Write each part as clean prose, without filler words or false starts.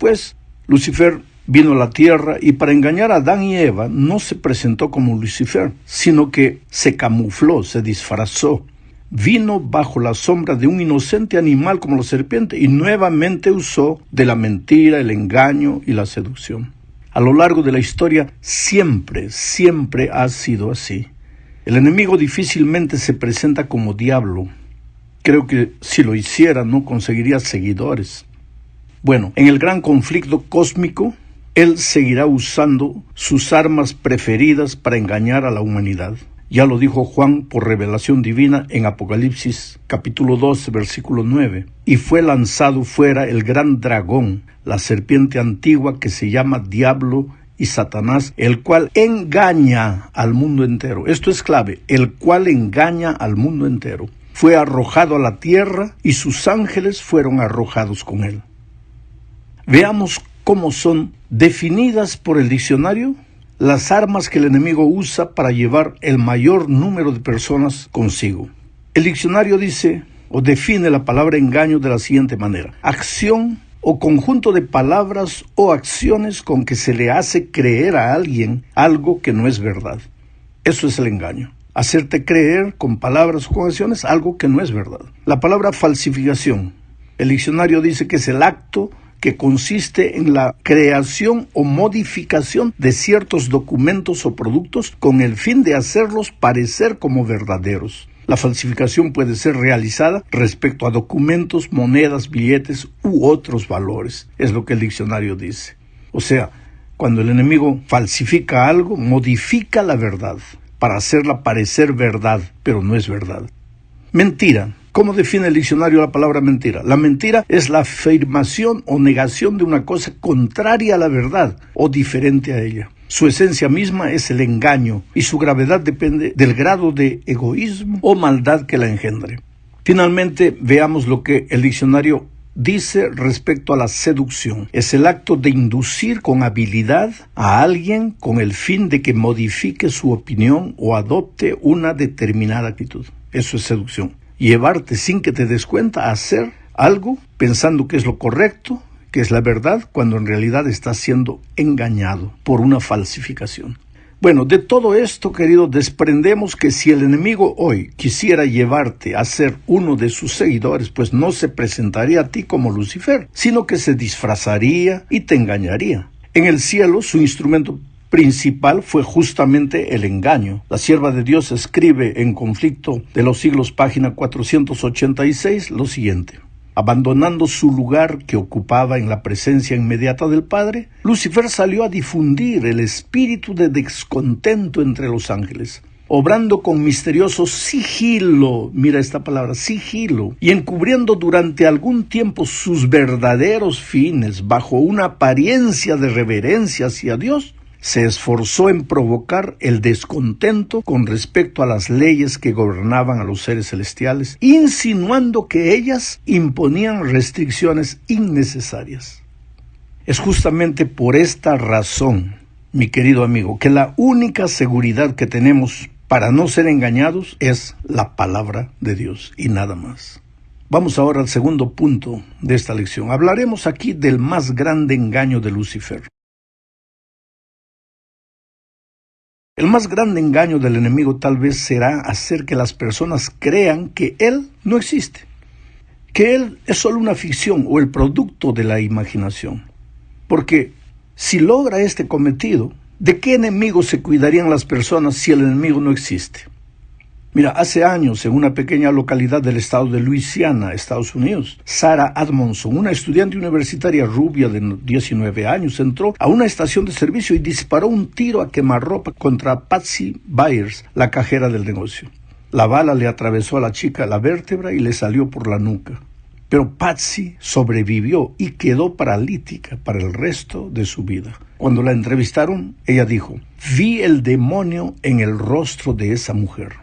después, Lucifer vino a la tierra y para engañar a Adán y Eva no se presentó como Lucifer, sino que se camufló, se disfrazó. Vino bajo la sombra de un inocente animal como la serpiente y nuevamente usó de la mentira, el engaño y la seducción. A lo largo de la historia siempre ha sido así. El enemigo difícilmente se presenta como diablo. Creo que si lo hiciera no conseguiría seguidores. Bueno, en el gran conflicto cósmico, él seguirá usando sus armas preferidas para engañar a la humanidad. Ya lo dijo Juan por revelación divina en Apocalipsis capítulo 12, versículo 9. Y fue lanzado fuera el gran dragón, la serpiente antigua que se llama Diablo y Satanás, el cual engaña al mundo entero. Esto es clave, el cual engaña al mundo entero. Fue arrojado a la tierra y sus ángeles fueron arrojados con él. Veamos cómo son definidas por el diccionario las armas que el enemigo usa para llevar el mayor número de personas consigo. El diccionario dice o define la palabra engaño de la siguiente manera: acción o conjunto de palabras o acciones con que se le hace creer a alguien algo que no es verdad. Eso es el engaño. Hacerte creer con palabras o con acciones algo que no es verdad. La palabra falsificación, el diccionario dice que es el acto que consiste en la creación o modificación de ciertos documentos o productos con el fin de hacerlos parecer como verdaderos. La falsificación puede ser realizada respecto a documentos, monedas, billetes u otros valores. Es lo que el diccionario dice. O sea, cuando el enemigo falsifica algo, modifica la verdad para hacerla parecer verdad, pero no es verdad. Mentira. ¿Cómo define el diccionario la palabra mentira? La mentira es la afirmación o negación de una cosa contraria a la verdad o diferente a ella. Su esencia misma es el engaño y su gravedad depende del grado de egoísmo o maldad que la engendre. Finalmente, veamos lo que el diccionario dice respecto a la seducción. Es el acto de inducir con habilidad a alguien con el fin de que modifique su opinión o adopte una determinada actitud. Eso es seducción. Llevarte sin que te des cuenta a hacer algo pensando que es lo correcto, que es la verdad, cuando en realidad estás siendo engañado por una falsificación. Bueno, de todo esto, querido, desprendemos que si el enemigo hoy quisiera llevarte a ser uno de sus seguidores, pues no se presentaría a ti como Lucifer, sino que se disfrazaría y te engañaría. En el cielo, su instrumento principal fue justamente el engaño. La sierva de Dios escribe en Conflicto de los Siglos, página 486, lo siguiente: abandonando su lugar que ocupaba en la presencia inmediata del Padre, Lucifer salió a difundir el espíritu de descontento entre los ángeles, obrando con misterioso sigilo, mira esta palabra, sigilo, y encubriendo durante algún tiempo sus verdaderos fines bajo una apariencia de reverencia hacia Dios. Se esforzó en provocar el descontento con respecto a las leyes que gobernaban a los seres celestiales, insinuando que ellas imponían restricciones innecesarias. Es justamente por esta razón, mi querido amigo, que la única seguridad que tenemos para no ser engañados es la palabra de Dios y nada más. Vamos ahora al segundo punto de esta lección. Hablaremos aquí del más grande engaño de Lucifer. El más grande engaño del enemigo tal vez será hacer que las personas crean que él no existe, que él es solo una ficción o el producto de la imaginación. Porque si logra este cometido, ¿de qué enemigo se cuidarían las personas si el enemigo no existe? Mira, hace años, en una pequeña localidad del estado de Luisiana, Estados Unidos, Sarah Admonson, una estudiante universitaria rubia de 19 años, entró a una estación de servicio y disparó un tiro a quemarropa contra Patsy Byers, la cajera del negocio. La bala le atravesó a la chica la vértebra y le salió por la nuca. Pero Patsy sobrevivió y quedó paralítica para el resto de su vida. Cuando la entrevistaron, ella dijo: «Vi el demonio en el rostro de esa mujer».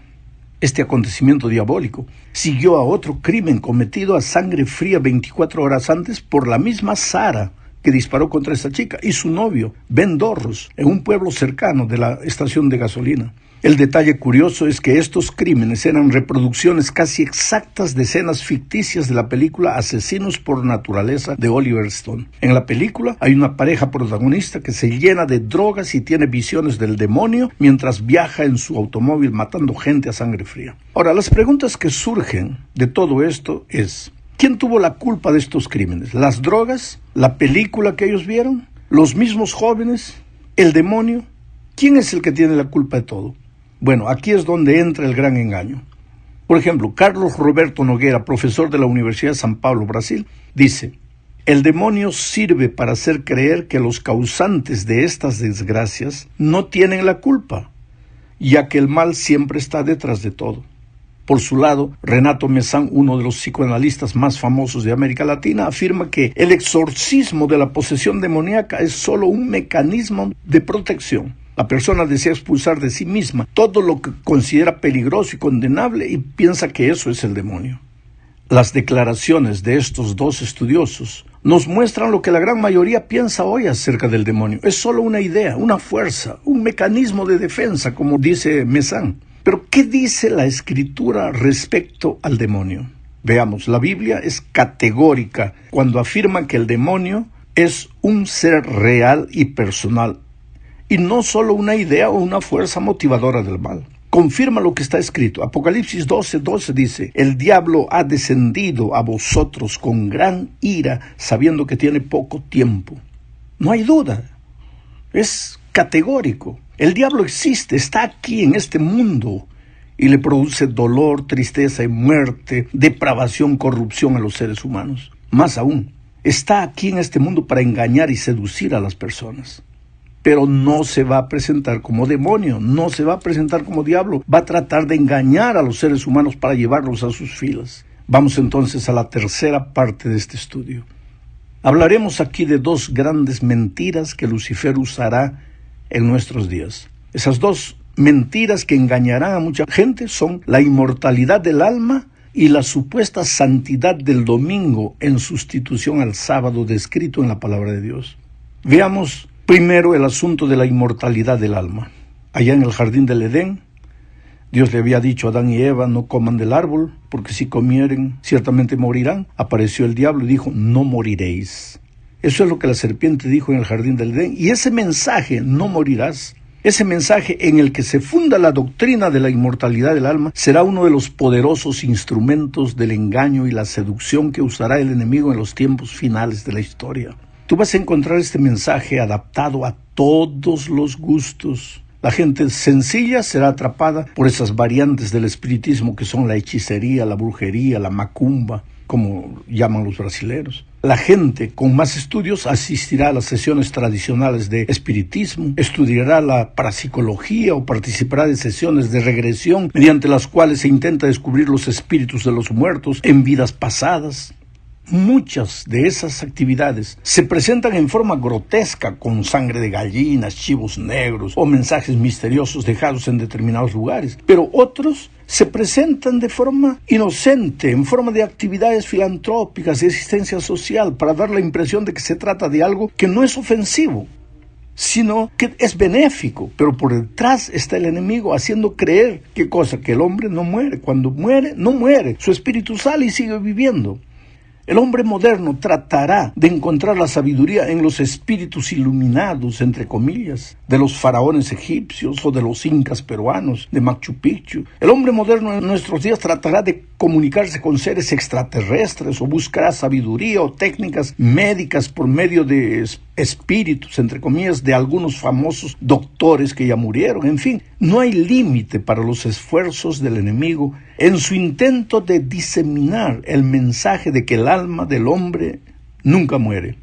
Este acontecimiento diabólico siguió a otro crimen cometido a sangre fría 24 horas antes por la misma Sarah que disparó contra esta chica y su novio, Ben Dorros, en un pueblo cercano de la estación de gasolina. El detalle curioso es que estos crímenes eran reproducciones casi exactas de escenas ficticias de la película Asesinos por Naturaleza de Oliver Stone. En la película hay una pareja protagonista que se llena de drogas y tiene visiones del demonio mientras viaja en su automóvil matando gente a sangre fría. Ahora, las preguntas que surgen de todo esto es: ¿quién tuvo la culpa de estos crímenes? ¿Las drogas? ¿La película que ellos vieron? ¿Los mismos jóvenes? ¿El demonio? ¿Quién es el que tiene la culpa de todo? Bueno, aquí es donde entra el gran engaño. Por ejemplo, Carlos Roberto Noguera, profesor de la Universidad de San Pablo, Brasil, dice: el demonio sirve para hacer creer que los causantes de estas desgracias no tienen la culpa, ya que el mal siempre está detrás de todo. Por su lado, Renato Mesán, uno de los psicoanalistas más famosos de América Latina, afirma que el exorcismo de la posesión demoníaca es solo un mecanismo de protección. La persona desea expulsar de sí misma todo lo que considera peligroso y condenable y piensa que eso es el demonio. Las declaraciones de estos dos estudiosos nos muestran lo que la gran mayoría piensa hoy acerca del demonio. Es solo una idea, una fuerza, un mecanismo de defensa, como dice Mesán. Pero, ¿qué dice la Escritura respecto al demonio? Veamos, la Biblia es categórica cuando afirma que el demonio es un ser real y personal, y no solo una idea o una fuerza motivadora del mal. Confirma lo que está escrito. Apocalipsis 12:12 dice: el diablo ha descendido a vosotros con gran ira, sabiendo que tiene poco tiempo. No hay duda. Es categórico. El diablo existe, está aquí en este mundo y le produce dolor, tristeza y muerte, depravación, corrupción a los seres humanos. Más aún, está aquí en este mundo para engañar y seducir a las personas. Pero no se va a presentar como demonio, no se va a presentar como diablo, va a tratar de engañar a los seres humanos para llevarlos a sus filas. Vamos entonces a la tercera parte de este estudio. Hablaremos aquí de dos grandes mentiras que Lucifer usará en nuestros días. Esas dos mentiras que engañarán a mucha gente son la inmortalidad del alma y la supuesta santidad del domingo en sustitución al sábado descrito en la palabra de Dios. Veamos primero el asunto de la inmortalidad del alma. Allá en el jardín del Edén, Dios le había dicho a Adán y Eva: no coman del árbol, porque si comieren, ciertamente morirán. Apareció el diablo y dijo: no moriréis. Eso es lo que la serpiente dijo en el jardín del Edén. Y ese mensaje, no morirás, ese mensaje en el que se funda la doctrina de la inmortalidad del alma, será uno de los poderosos instrumentos del engaño y la seducción que usará el enemigo en los tiempos finales de la historia. Tú vas a encontrar este mensaje adaptado a todos los gustos. La gente sencilla será atrapada por esas variantes del espiritismo que son la hechicería, la brujería, la macumba, como llaman los brasileros. La gente con más estudios asistirá a las sesiones tradicionales de espiritismo, estudiará la parapsicología o participará de sesiones de regresión mediante las cuales se intenta descubrir los espíritus de los muertos en vidas pasadas. Muchas de esas actividades se presentan en forma grotesca, con sangre de gallinas, chivos negros o mensajes misteriosos dejados en determinados lugares, pero otros se presentan de forma inocente, en forma de actividades filantrópicas y asistencia social, para dar la impresión de que se trata de algo que no es ofensivo, sino que es benéfico, pero por detrás está el enemigo haciendo creer, ¿qué cosa? Que el hombre no muere. Cuando muere, no muere, su espíritu sale y sigue viviendo. El hombre moderno tratará de encontrar la sabiduría en los espíritus iluminados, entre comillas, de los faraones egipcios o de los incas peruanos, de Machu Picchu. El hombre moderno en nuestros días tratará de comunicarse con seres extraterrestres o buscará sabiduría o técnicas médicas por medio de espíritus, entre comillas, de algunos famosos doctores que ya murieron. En fin, no hay límite para los esfuerzos del enemigo en su intento de diseminar el mensaje de que el alma del hombre nunca muere.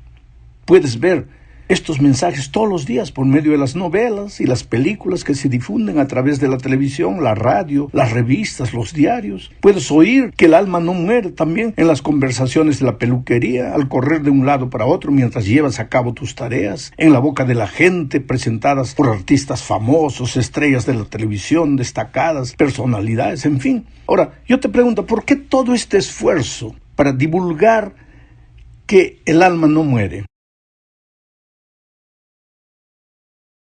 Puedes ver estos mensajes todos los días por medio de las novelas y las películas que se difunden a través de la televisión, la radio, las revistas, los diarios. Puedes oír que el alma no muere también en las conversaciones de la peluquería, al correr de un lado para otro mientras llevas a cabo tus tareas, en la boca de la gente, presentadas por artistas famosos, estrellas de la televisión, destacadas, personalidades, en fin. Ahora, yo te pregunto, ¿por qué todo este esfuerzo para divulgar que el alma no muere?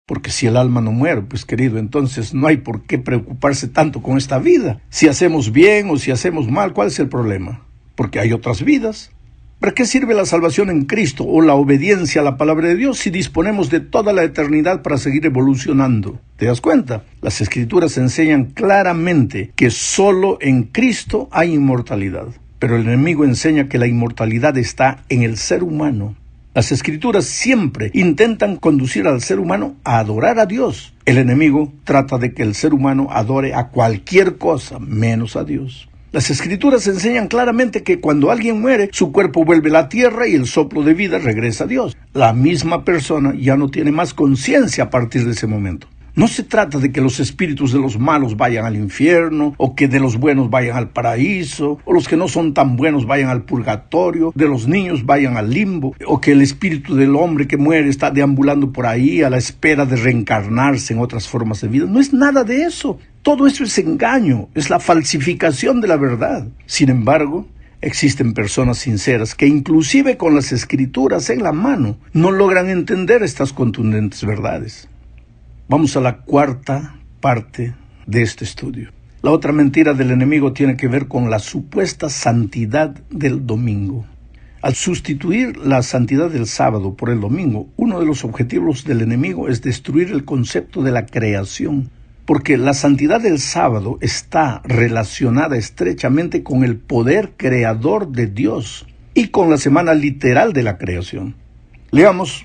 Porque si el alma no muere, pues querido, entonces no hay por qué preocuparse tanto con esta vida. Si hacemos bien o si hacemos mal, ¿cuál es el problema? Porque hay otras vidas. ¿Para qué sirve la salvación en Cristo o la obediencia a la palabra de Dios si disponemos de toda la eternidad para seguir evolucionando? ¿Te das cuenta? Las Escrituras enseñan claramente que solo en Cristo hay inmortalidad. Pero el enemigo enseña que la inmortalidad está en el ser humano. Las Escrituras siempre intentan conducir al ser humano a adorar a Dios. El enemigo trata de que el ser humano adore a cualquier cosa menos a Dios. Las Escrituras enseñan claramente que cuando alguien muere, su cuerpo vuelve a la tierra y el soplo de vida regresa a Dios. La misma persona ya no tiene más conciencia a partir de ese momento. No se trata de que los espíritus de los malos vayan al infierno, o que de los buenos vayan al paraíso, o los que no son tan buenos vayan al purgatorio, de los niños vayan al limbo, o que el espíritu del hombre que muere está deambulando por ahí a la espera de reencarnarse en otras formas de vida. No es nada de eso. Todo eso es engaño, es la falsificación de la verdad. Sin embargo, existen personas sinceras que inclusive con las Escrituras en la mano no logran entender estas contundentes verdades. Vamos a la cuarta parte de este estudio. La otra mentira del enemigo tiene que ver con la supuesta santidad del domingo. Al sustituir la santidad del sábado por el domingo, uno de los objetivos del enemigo es destruir el concepto de la creación, porque la santidad del sábado está relacionada estrechamente con el poder creador de Dios y con la semana literal de la creación. Leamos,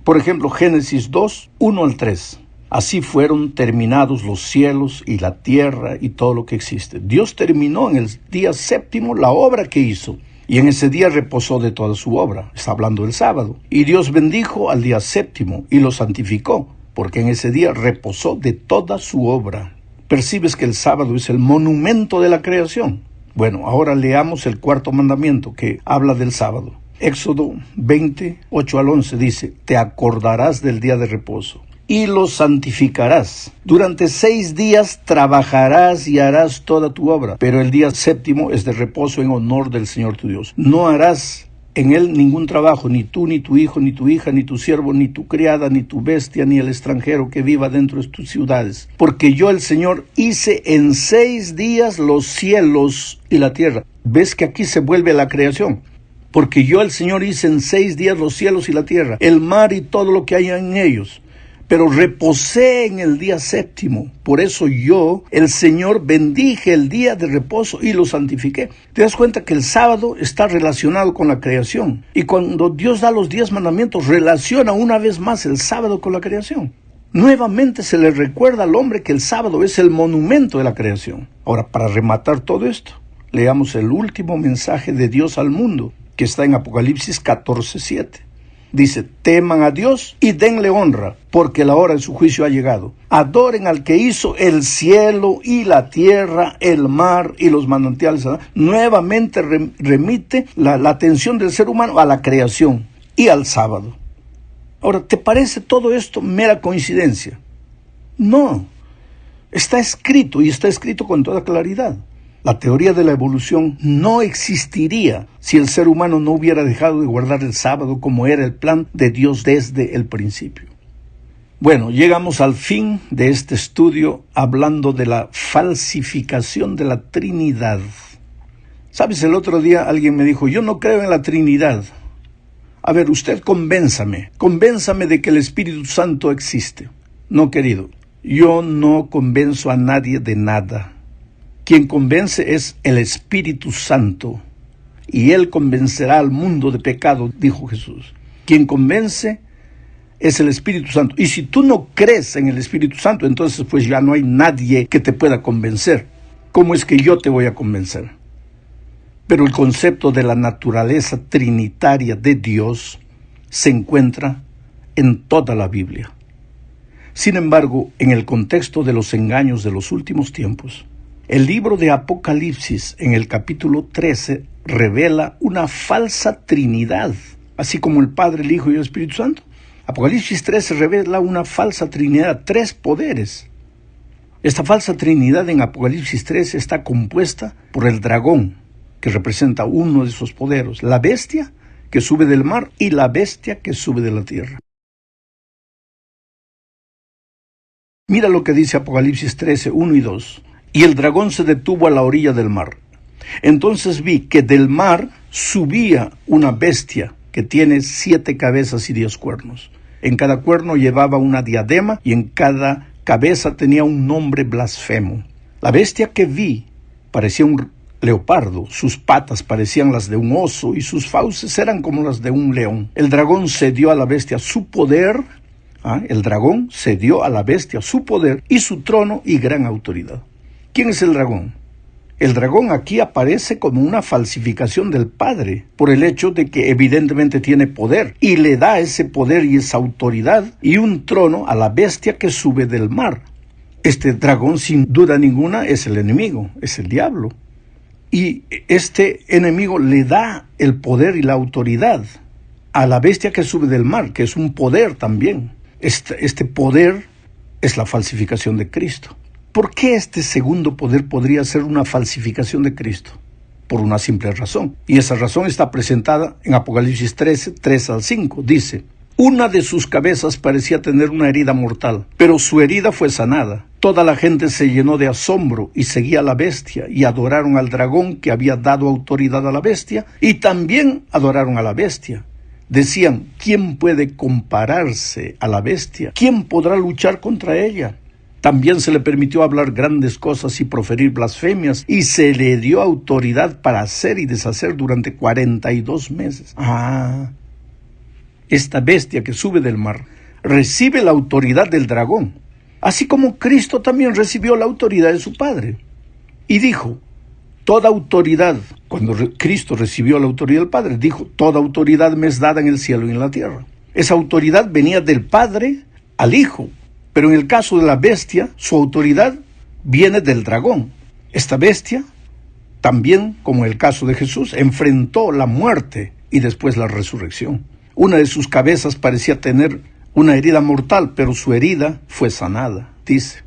por ejemplo, Génesis 2, 1 al 3. Así fueron terminados los cielos y la tierra y todo lo que existe. Dios terminó en el día séptimo la obra que hizo, y en ese día reposó de toda su obra. Está hablando del sábado. Y Dios bendijo al día séptimo y lo santificó, porque en ese día reposó de toda su obra. ¿Percibes que el sábado es el monumento de la creación? Bueno, ahora leamos el cuarto mandamiento que habla del sábado. Éxodo 20, 8 al 11 dice: Te acordarás del día de reposo y lo santificarás. Durante 6 días trabajarás y harás toda tu obra, pero el día séptimo es de reposo en honor del Señor tu Dios. No harás en él ningún trabajo, ni tú, ni tu hijo, ni tu hija, ni tu siervo, ni tu criada, ni tu bestia, ni el extranjero que viva dentro de tus ciudades. Porque yo, el Señor, hice en 6 días los cielos y la tierra. ¿Ves que aquí se vuelve la creación? Porque yo, el Señor, hice en 6 días los cielos y la tierra, el mar y todo lo que hay en ellos. Pero reposé en el día séptimo. Por eso yo, el Señor, bendije el día de reposo y lo santifiqué. Te das cuenta que el sábado está relacionado con la creación. Y cuando Dios da los 10 mandamientos, relaciona una vez más el sábado con la creación. Nuevamente se le recuerda al hombre que el sábado es el monumento de la creación. Ahora, para rematar todo esto, leamos el último mensaje de Dios al mundo, que está en Apocalipsis 14:7. Dice: teman a Dios y denle honra, porque la hora de su juicio ha llegado. Adoren al que hizo el cielo y la tierra, el mar y los manantiales. Nuevamente remite la atención del ser humano a la creación y al sábado. Ahora, ¿te parece todo esto mera coincidencia? No, está escrito, y está escrito con toda claridad. La teoría de la evolución no existiría si el ser humano no hubiera dejado de guardar el sábado como era el plan de Dios desde el principio. Bueno, llegamos al fin de este estudio hablando de la falsificación de la Trinidad. ¿Sabes? El otro día alguien me dijo: yo no creo en la Trinidad. A ver, usted convénzame de que el Espíritu Santo existe. No, querido, yo no convenzo a nadie de nada. Quien convence es el Espíritu Santo, y Él convencerá al mundo de pecado, dijo Jesús. Quien convence es el Espíritu Santo. Y si tú no crees en el Espíritu Santo, entonces pues ya no hay nadie que te pueda convencer. ¿Cómo es que yo te voy a convencer? Pero el concepto de la naturaleza trinitaria de Dios se encuentra en toda la Biblia. Sin embargo, en el contexto de los engaños de los últimos tiempos, el libro de Apocalipsis, en el capítulo 13, revela una falsa Trinidad, así como el Padre, el Hijo y el Espíritu Santo. Apocalipsis 13 revela una falsa Trinidad, 3 poderes. Esta falsa Trinidad en Apocalipsis 13 está compuesta por el dragón, que representa uno de esos poderes, la bestia que sube del mar y la bestia que sube de la tierra. Mira lo que dice Apocalipsis 13, 1 y 2. Y el dragón se detuvo a la orilla del mar. Entonces vi que del mar subía una bestia que tiene 7 cabezas y 10 cuernos. En cada cuerno llevaba una diadema y en cada cabeza tenía un nombre blasfemo. La bestia que vi parecía un leopardo, sus patas parecían las de un oso y sus fauces eran como las de un león. El dragón cedió a la bestia su poder, el dragón cedió a la bestia su poder y su trono y gran autoridad. ¿Quién es el dragón? El dragón aquí aparece como una falsificación del Padre, por el hecho de que evidentemente tiene poder, y le da ese poder y esa autoridad y un trono a la bestia que sube del mar. Este dragón, sin duda ninguna, es el enemigo, es el diablo. Y este enemigo le da el poder y la autoridad a la bestia que sube del mar, que es un poder también. Este poder es la falsificación de Cristo. ¿Por qué este segundo poder podría ser una falsificación de Cristo? Por una simple razón. Y esa razón está presentada en Apocalipsis 13, 3 al 5. Dice: una de sus cabezas parecía tener una herida mortal, pero su herida fue sanada. Toda la gente se llenó de asombro y seguía a la bestia y adoraron al dragón que había dado autoridad a la bestia, y también adoraron a la bestia. Decían: ¿quién puede compararse a la bestia? ¿Quién podrá luchar contra ella? También se le permitió hablar grandes cosas y proferir blasfemias, y se le dio autoridad para hacer y deshacer durante 42 meses. Esta bestia que sube del mar recibe la autoridad del dragón, así como Cristo también recibió la autoridad de su Padre. Y dijo: toda autoridad, cuando Cristo recibió la autoridad del Padre, dijo: toda autoridad me es dada en el cielo y en la tierra. Esa autoridad venía del Padre al Hijo, pero en el caso de la bestia, su autoridad viene del dragón. Esta bestia, también como en el caso de Jesús, enfrentó la muerte y después la resurrección. Una de sus cabezas parecía tener una herida mortal, pero su herida fue sanada, dice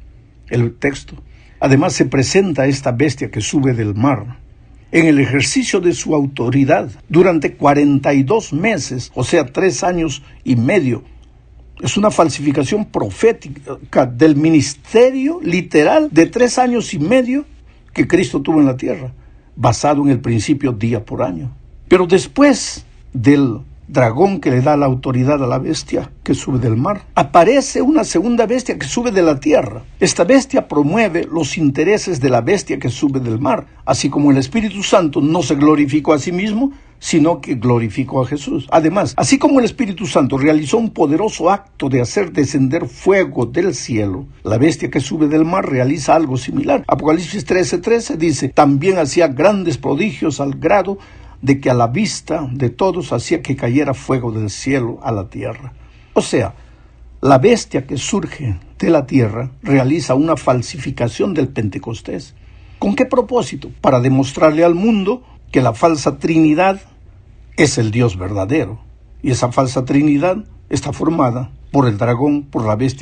el texto. Además se presenta esta bestia que sube del mar en el ejercicio de su autoridad durante 42 meses, o sea, 3 años y medio. Es una falsificación profética del ministerio literal de 3 años y medio que Cristo tuvo en la tierra, basado en el principio día por año. Pero después del dragón que le da la autoridad a la bestia que sube del mar, aparece una segunda bestia que sube de la tierra. Esta bestia promueve los intereses de la bestia que sube del mar, así como el Espíritu Santo no se glorificó a sí mismo, sino que glorificó a Jesús. Además, así como el Espíritu Santo realizó un poderoso acto de hacer descender fuego del cielo, la bestia que sube del mar realiza algo similar. Apocalipsis 13:13 dice: también hacía grandes prodigios al grado de que a la vista de todos hacía que cayera fuego del cielo a la tierra. O sea, la bestia que surge de la tierra realiza una falsificación del Pentecostés. ¿Con qué propósito? Para demostrarle al mundo que la falsa Trinidad es el Dios verdadero. Y esa falsa Trinidad está formada por el dragón, por la bestia